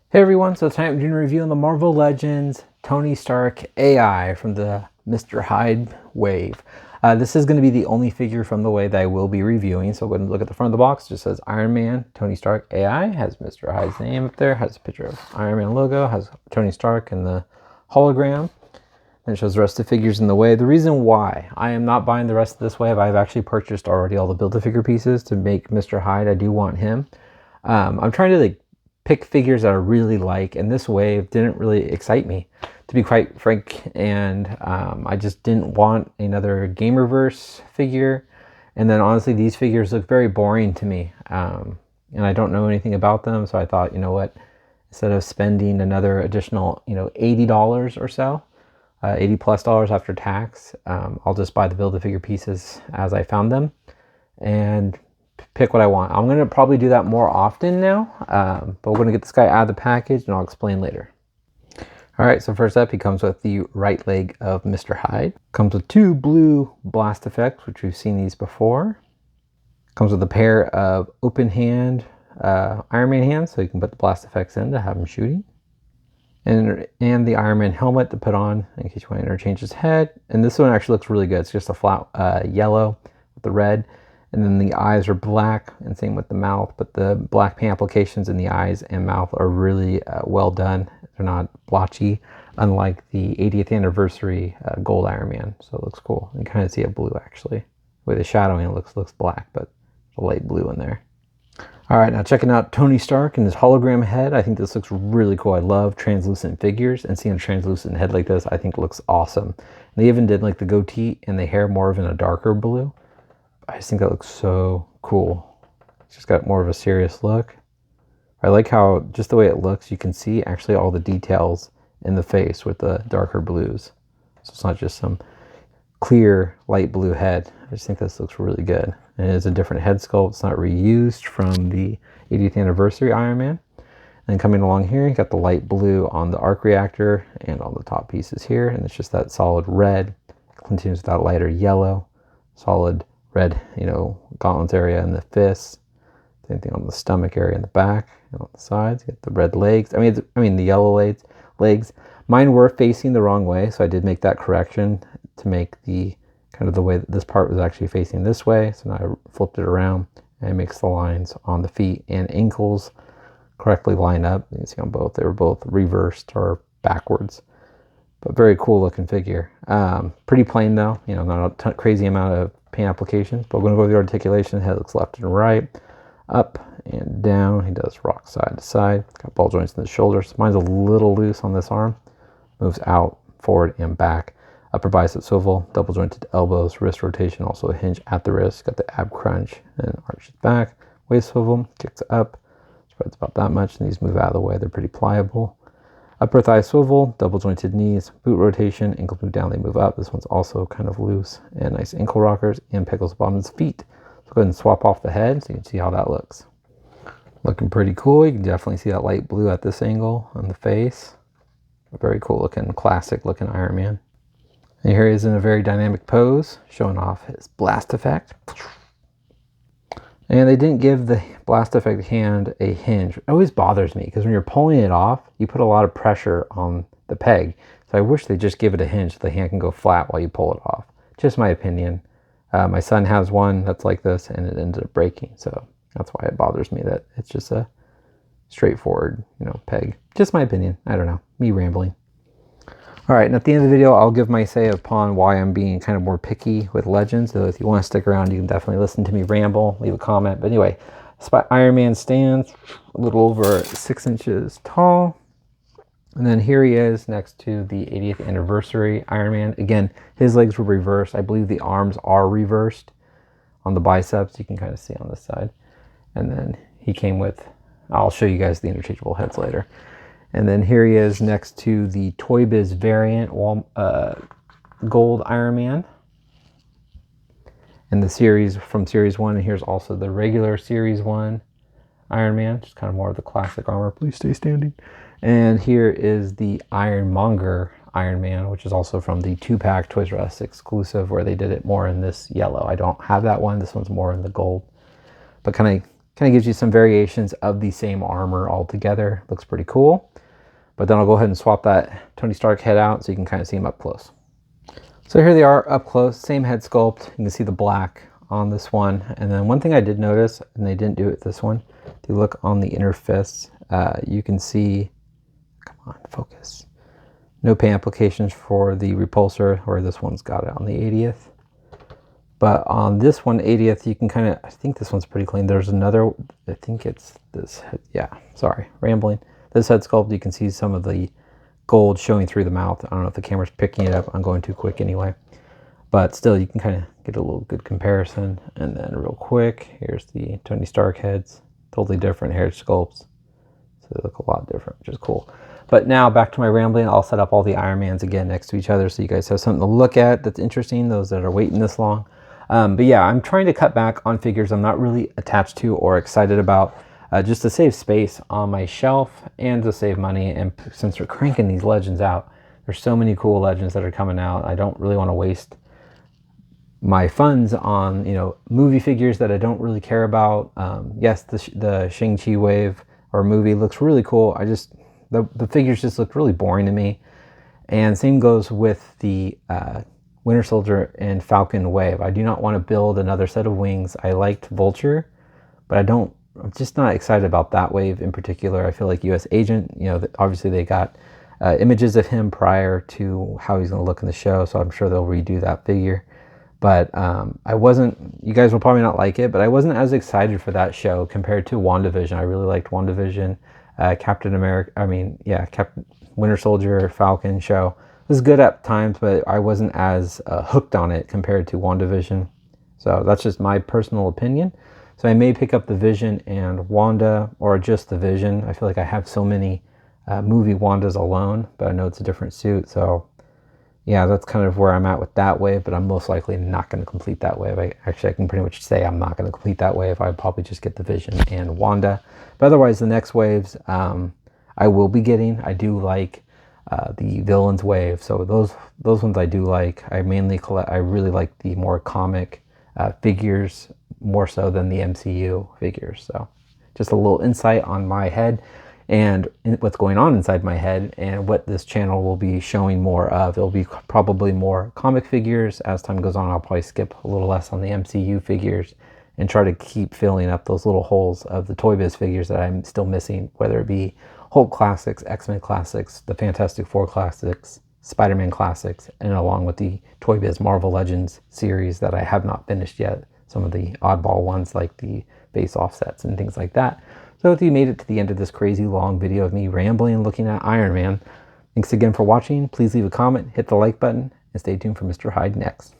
Hey everyone, so tonight I'm doing a review on the Marvel Legends Tony Stark AI from the Mr. Hyde wave. This is going to be the only figure from the wave that I will be reviewing, so go ahead and look at the front of the box. It just says Iron Man Tony Stark AI, has Mr. Hyde's name up there, has a picture of Iron Man logo, has Tony Stark and the hologram, and it shows the rest of the figures in the wave. The reason why I am not buying the rest of this wave, I've actually purchased already all the Build-A-Figure pieces to make Mr. Hyde. I do want him. I'm trying to pick figures that I really like, and this wave didn't really excite me, to be quite frank, and I just didn't want another Gamerverse figure. And then honestly, these figures look very boring to me, and I don't know anything about them, so I thought, you know what, instead of spending another additional $80 or so, $80+ after tax, I'll just buy the Build-A-Figure pieces as I found them and pick what I want. I'm going to probably do that more often now, but we're going to get this guy out of the package and I'll explain later. Alright, so first up, he comes with the right leg of Mr. Hyde. Comes with two blue blast effects, which we've seen these before. Comes with a pair of open hand Iron Man hands, so you can put the blast effects in to have him shooting. And the Iron Man helmet to put on in case you want to interchange his head. And this one actually looks really good. It's just a flat yellow with the red. And then the eyes are black, and same with the mouth, but the black paint applications in the eyes and mouth are really well done. They're not blotchy, unlike the 80th anniversary gold Iron Man. So it looks cool. You kind of see a blue actually. With the shadowing, it looks black, but a light blue in there. All right, now checking out Tony Stark and his hologram head. I think this looks really cool. I love translucent figures, and seeing a translucent head like this, I think looks awesome. And they even did like the goatee and the hair more of in a darker blue. I just think that looks so cool. It's just got more of a serious look. I like how just the way it looks, you can see actually all the details in the face with the darker blues. So it's not just some clear light blue head. I just think this looks really good. And it is a different head sculpt. It's not reused from the 80th anniversary Iron Man. And then coming along here, you got the light blue on the arc reactor and on the top pieces here. And it's just that solid red. It continues with that lighter yellow, solid red, gauntlets area and the fists. Same thing on the stomach area and the back and on the sides. You get the red legs. I mean the yellow legs. Mine were facing the wrong way, so I did make that correction to make the kind of the way that this part was actually facing this way. So now I flipped it around and it makes the lines on the feet and ankles correctly line up. You can see on both, they were both reversed or backwards. But very cool looking figure. Pretty plain though, not a crazy amount of paint applications. But we're going to go with the articulation. Head looks left and right, up and down. He does rock side to side. Got ball joints in the shoulders. Mine's a little loose on this arm. Moves out, forward, and back. Upper bicep swivel, double jointed elbows, wrist rotation, also a hinge at the wrist. Got the ab crunch and arches back. Waist swivel, kicks up, spreads about that much. And these move out of the way. They're pretty pliable. Upper thigh swivel, double jointed knees, boot rotation, ankles move down, they move up. This one's also kind of loose, and nice ankle rockers, and pickles bottoms feet. So go ahead and swap off the head so you can see how that looks. Looking pretty cool. You can definitely see that light blue at this angle on the face. Very cool looking, classic looking Iron Man. And here he is in a very dynamic pose, showing off his blast effect. And they didn't give the blast effect hand a hinge. It always bothers me because when you're pulling it off, you put a lot of pressure on the peg. So I wish they just give it a hinge so the hand can go flat while you pull it off. Just my opinion. My son has one that's like this and it ended up breaking. So that's why it bothers me that it's just a straightforward, peg. Just my opinion. I don't know. Me rambling. All right, and at the end of the video, I'll give my say upon why I'm being kind of more picky with Legends. So if you want to stick around, you can definitely listen to me ramble, leave a comment. But anyway, Iron Man stands a little over 6 inches tall. And then here he is next to the 80th anniversary Iron Man. Again, his legs were reversed. I believe the arms are reversed on the biceps. You can kind of see on this side. And then he came with, I'll show you guys the interchangeable heads later. And then here he is next to the Toy Biz variant gold Iron Man. And the series from Series 1. And here's also the regular Series 1 Iron Man. Just kind of more of the classic armor. Please stay standing. And here is the Ironmonger Iron Man, which is also from the 2-pack Toys R Us exclusive, where they did it more in this yellow. I don't have that one. This one's more in the gold. But kind of Kind of gives you some variations of the same armor all together. Looks pretty cool. But then I'll go ahead and swap that Tony Stark head out so you can kind of see him up close. So here they are up close, same head sculpt. You can see the black on this one. And then one thing I did notice, and they didn't do it this one, if you look on the inner fists, you can see, come on, focus. No paint applications for the repulsor, or this one's got it on the 80th. But on this one, 80th, you can kind of, I think this one's pretty clean. There's another, I think it's this, yeah, sorry, rambling. This head sculpt, you can see some of the gold showing through the mouth. I don't know if the camera's picking it up. I'm going too quick anyway. But still, you can kind of get a little good comparison. And then real quick, here's the Tony Stark heads. Totally different hair sculpts. So they look a lot different, which is cool. But now back to my rambling. I'll set up all the Iron Mans again next to each other so you guys have something to look at that's interesting, those that are waiting this long. But yeah, I'm trying to cut back on figures I'm not really attached to or excited about. Just to save space on my shelf and to save money. And since we're cranking these legends out, there's so many cool legends that are coming out. I don't really want to waste my funds on, you know, movie figures that I don't really care about. Yes, the Shang-Chi wave or movie looks really cool. The figures just look really boring to me. And same goes with the Winter Soldier and Falcon wave. I do not want to build another set of wings. I liked Vulture, but I'm just not excited about that wave in particular. I feel like US Agent, you know, obviously they got images of him prior to how he's going to look in the show, so I'm sure they'll redo that figure. But you guys will probably not like it, but I wasn't as excited for that show compared to WandaVision. I really liked WandaVision. Winter Soldier, Falcon show. It was good at times, but I wasn't as hooked on it compared to WandaVision. So that's just my personal opinion. So I may pick up the Vision and Wanda, or just the Vision. I feel like I have so many movie Wandas alone, but I know it's a different suit. So yeah, that's kind of where I'm at with that wave, but I'm most likely not going to complete that wave. I can pretty much say I'm not going to complete that wave. I'd probably just get the Vision and Wanda. But otherwise, the next waves I will be getting. I do like the Villains wave. So those ones I do like. I really like the more comic figures more so than the MCU figures. So just a little insight on my head and what's going on inside my head and what this channel will be showing more of. It'll be probably more comic figures. As time goes on, I'll probably skip a little less on the MCU figures and try to keep filling up those little holes of the Toy Biz figures that I'm still missing, whether it be Hulk Classics, X-Men Classics, the Fantastic Four Classics, Spider-Man Classics, and along with the Toy Biz Marvel Legends series that I have not finished yet. Some of the oddball ones like the base offsets and things like that. So if you made it to the end of this crazy long video of me rambling and looking at Iron Man, thanks again for watching. Please leave a comment, hit the like button, and stay tuned for Mr. Hyde next.